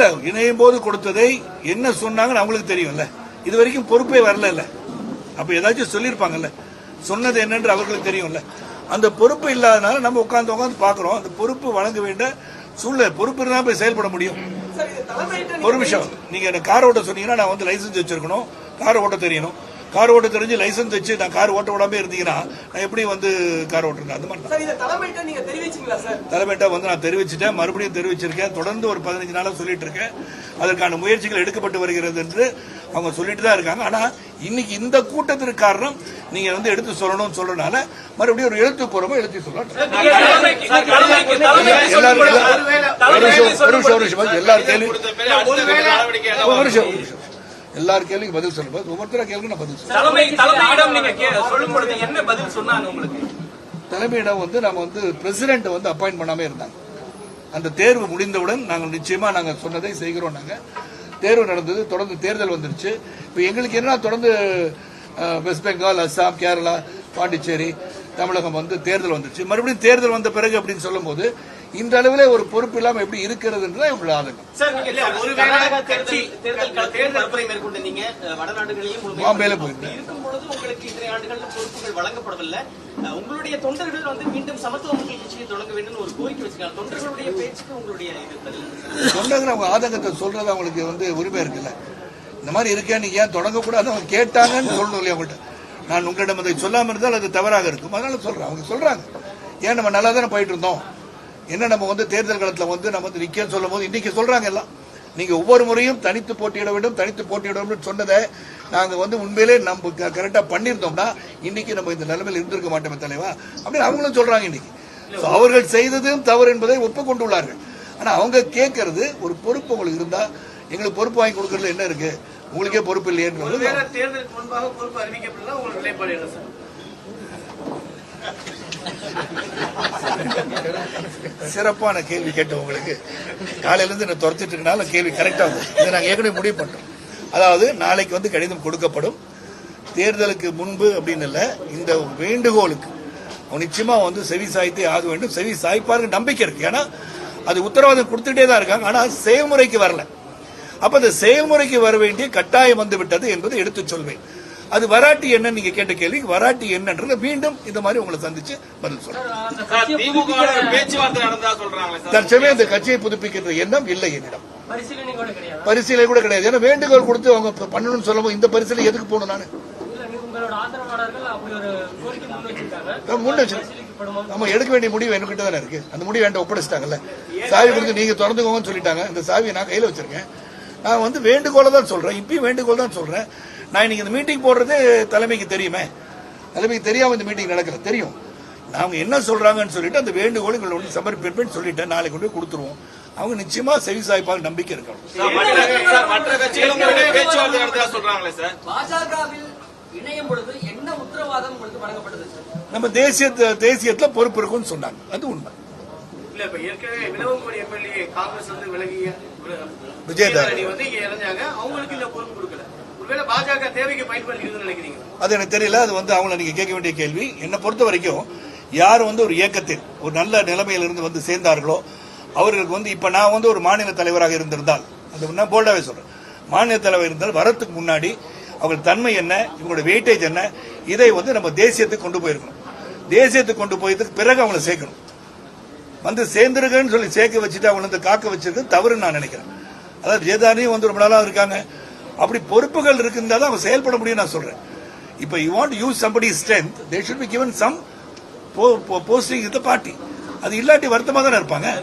இல்ல இணையும் போது கொடுத்ததை என்ன சொன்னாங்கன்னு அவங்களுக்கு தெரியும்ல. இது வரைக்கும் பொறுப்பே வரல. அப்ப ஏதாச்சும் சொல்லியிருப்பாங்கல்ல, சொன்னது என்னன்னு அவர்களுக்கு தெரியும்ல. அந்த பொறுப்பு இல்லாதனால நம்ம உட்கார்ந்து பாக்குறோம். அந்த பொறுப்பு வழங்க வேண்டிய சூழ்நிலை, பொறுப்பு இருந்தா போய் செயல்பட முடியும். ஒரு நிமிஷம், நீங்க எனக்கு கார் ஓட்ட சொன்னீங்கன்னா நான் வந்து லைசன்ஸ் வச்சிருக்கணும், கார் ஓட்ட தெரியணும். கார் ஓட்ட தெரிஞ்சு லைசன்ஸ் வச்சு நான் கார் ஓட்ட விடாம இருந்தீங்கன்னா நான் எப்படி வந்து கார் ஓட்டுறேன்? அந்த மாதிரி தலைமையிட்ட வந்து நான் தெரிவிச்சுட்டேன், மறுபடியும் தெரிவிச்சிருக்கேன். தொடர்ந்து ஒரு 15 நாளா சொல்லிட்டு இருக்கேன். அதற்கான முயற்சிகள் எடுக்கப்பட்டு வருகிறது என்று அவங்க சொல்லிட்டு தான் இருக்காங்க. ஆனா இன்னைக்கு இந்த கூட்டத்திற்கு காரணம் நீங்க வந்து எடுத்து சொல்லணும்னு சொல்றதுனால மறுபடியும் ஒரு எழுத்துப்பூர்வமா எழுதி சொல்லலாம். எல்லாரும் கேள்விக்கு பதில் சொல்லும்போது ஒவ்வொருத்தர கேள்வி நான் பதில் சொல்லுவேன். தலைமையிடம் வந்து நம்ம வந்து பிரசிடென்ட் வந்து அப்பாயிண்ட் பண்ணாம இருந்தாங்க. அந்த தேர்வு முடிந்தவுடன் நாங்கள் நிச்சயமா நாங்க சொன்னதை செய்கிறோம். நாங்க தேர்வு நடந்தது, தொடர்ந்து தேர்தல் வந்துருச்சு. இப்ப எங்களுக்கு என்ன, தொடர்ந்து வெஸ்ட் பெங்கால், அஸ்ஸாம், கேரளா, பாண்டிச்சேரி, தமிழகம் வந்து தேர்தல் வந்துருச்சு. மறுபடியும் தேர்தல் வந்த பிறகு அப்படின்னு சொல்லும் போது இந்த அளவிலே ஒரு பொறுப்பு இல்லாம எப்படி இருக்கிறது இவங்களோட ஆதங்கம். பாம்பேல போயிருந்தேன். உங்களுடைய தொண்டர்கள் வந்து மீண்டும் சமத்துவ மக்கள் கட்சியை தொடங்க வேண்டும் ஒரு கோரிக்கை வச்சிருக்காங்க. தொண்டர்களுடைய பேச்சுக்கு உங்களுடைய தொண்டர்கள் அவங்க ஆதங்கத்தை சொல்றது அவங்களுக்கு வந்து உரிமை இருக்குல்ல. இந்த மாதிரி இருக்கேன், நீங்க ஏன் தொடங்கக்கூடாது அவங்க கேட்டாங்கன்னு சொல்லணும் இல்லையா அவங்கள்ட்ட. நான் உங்களிடம் அதை சொல்லாம இருந்தால் அது தவறாக இருக்கும். அதனால சொல்றேன். அவங்க சொல்றாங்க, ஏன் நம்ம நல்லா தானே போயிட்டு இருந்தோம், என்ன நம்ம வந்து தேர்தல் காலத்தில் வந்து நம்ம வந்து நிக்க சொல்லும் போது இன்னைக்கு சொல்றாங்க எல்லாம், நீங்க ஒவ்வொரு முறையும் தனித்து போட்டியிட வேண்டும் சொன்னதை நாங்க வந்து உண்மையிலே நம்ம கரெக்டா பண்ணிருந்தோம்னா இன்னைக்கு நம்ம இந்த நிலைமையில் இருந்திருக்க மாட்டோமே தலைவா அப்படின்னு அவங்களும் சொல்றாங்க. இன்னைக்கு அவர்கள் செய்ததும் தவறு என்பதை ஒப்புக்கொண்டுள்ளார்கள். ஆனா அவங்க கேட்கறது, ஒரு பொறுப்பு உங்களுக்கு இருந்தா எங்களுக்கு பொறுப்பு வாங்கி கொடுக்கறதுல என்ன இருக்கு, உங்களுக்கே பொறுப்பு இல்லையன்றது. தேர்தலுக்கு முன்பாக பொறுப்பு அறிவிக்கப்படலாம், உங்களுக்கு நிலைப்பாடு என்ன சார்? சிறப்பான கேள்வி கேட்ட உங்களுக்கு. காலையில இருந்து நான் துரத்திட்டு இருக்கனால கேள்வி கரெக்டா வந்து இதை நாங்கள் ஏற்கனவே முடிவு பண்றோம். அதாவது நாளைக்கு வந்து கடிதம் கொடுக்கப்படும். தேர்தலுக்கு முன்பு அப்படின்னு இல்ல, இந்த வேண்டுகோளுக்கு நிச்சயமா வந்து செவி சாய்த்தே ஆக வேண்டும். செவி சாய்ப்பாருக்கு நம்பிக்கை இருக்கு. ஏன்னா அது உத்தரவாதம் கொடுத்துட்டே தான் இருக்காங்க. ஆனா செயல்முறைக்கு வரல. அப்ப அந்த செயல்முறைக்கு வர வேண்டிய கட்டாயம் வந்து விட்டது என்பதை எடுத்து சொல்வேன். அது வராட்டி என்ன, நீங்க கேட்ட கேள்வி வராட்டி என்னன்றது மீண்டும் இந்த மாதிரி உங்களை சந்திச்சு பதில் சொல்றேன். தற்சமயம் இந்த கட்சியை புதுப்பிக்கின்ற எண்ணம் இல்லை என்னிடம். பரிசீலனை கூட கிடையாது. ஏன்னா வேண்டுகோள் கொடுத்து அவங்க பண்ணணும்னு சொல்லும்போது இந்த பரிசீலனை எதுக்கு போகணும்? நானு நம்ம எடுக்க வேண்டிய முடிவு என்கிட்ட தானே இருக்கு. அந்த முடிவு என்கிட்ட ஒப்படைச்சிட்டாங்கல்ல. சாவி கொடுத்து நீங்க திறந்துக்கோங்கன்னு சொல்லிட்டாங்க. இந்த சாவியை நான் கையில வச்சிருக்கேன். நான் வந்து வேண்டுகோளை தான் சொல்றேன், இப்பயும் வேண்டுகோள் தான் சொல்றேன். நான் இன்னைக்கு இந்த மீட்டிங் போடுறது தலைமைக்கு தெரியுமே, தலைமைக்கு தெரியாம இந்த மீட்டிங் நடக்கல, தெரியும். நாங்க என்ன சொல்றாங்கன்னு சொல்லிட்டு அந்த வேண்டுகோள் எங்களோட சமர்ப்பிப்பேன்னு சொல்லிட்டேன். நாளைக்கு கொண்டு போய் கொடுத்துருவோம். அவங்க நிச்சயமா செவி சாய்ப்பாக நம்பிக்கை இருக்கணும். நம்ம தேசியத்துல பொறுப்பு இருக்கும்னு சொன்னாங்க, அது உண்மை. விஜயதாரணி அது எனக்கு தெரியல. அது வந்து அவங்கள நீங்க கேட்க வேண்டிய கேள்வி. என்னை பொறுத்த வரைக்கும் யார் வந்து ஒரு இயக்கத்தில் ஒரு நல்ல நிலைமையிலிருந்து வந்து சேர்ந்தார்களோ அவர்களுக்கு வந்து இப்ப நான் வந்து ஒரு மாநில தலைவராக இருந்திருந்தால், அது நான் போல்டாவே சொல்றேன், மாநில தலைவர் இருந்தால் வரத்துக்கு முன்னாடி அவங்க தன்மை என்ன, இவங்களோட வெயிட்டேஜ் என்ன, இதை வந்து நம்ம தேசியத்துக்கு கொண்டு போயிருக்கணும். தேசியத்துக்கு கொண்டு போயதுக்கு பிறகு அவங்களை சேர்க்கணும். வந்து சேர்ந்திருக்கன்னு சொல்லி சேர்க்க வச்சுட்டு அவங்களை வந்து காக்க வச்சிருக்கு தவறுன்னு நான் நினைக்கிறேன். அதாவது ஜெயதாரியும் வந்து ரொம்ப நாளா இருக்காங்க. அப்படி பொறுப்புகள் இருக்குன்னா தான் அவங்க செயல்பட முடியும் நான் சொல்றேன். இப்ப you want use somebody's strength, they should be given some posting in the party. அது இல்லாட்டி வருத்தமா தானே இருப்பாங்க.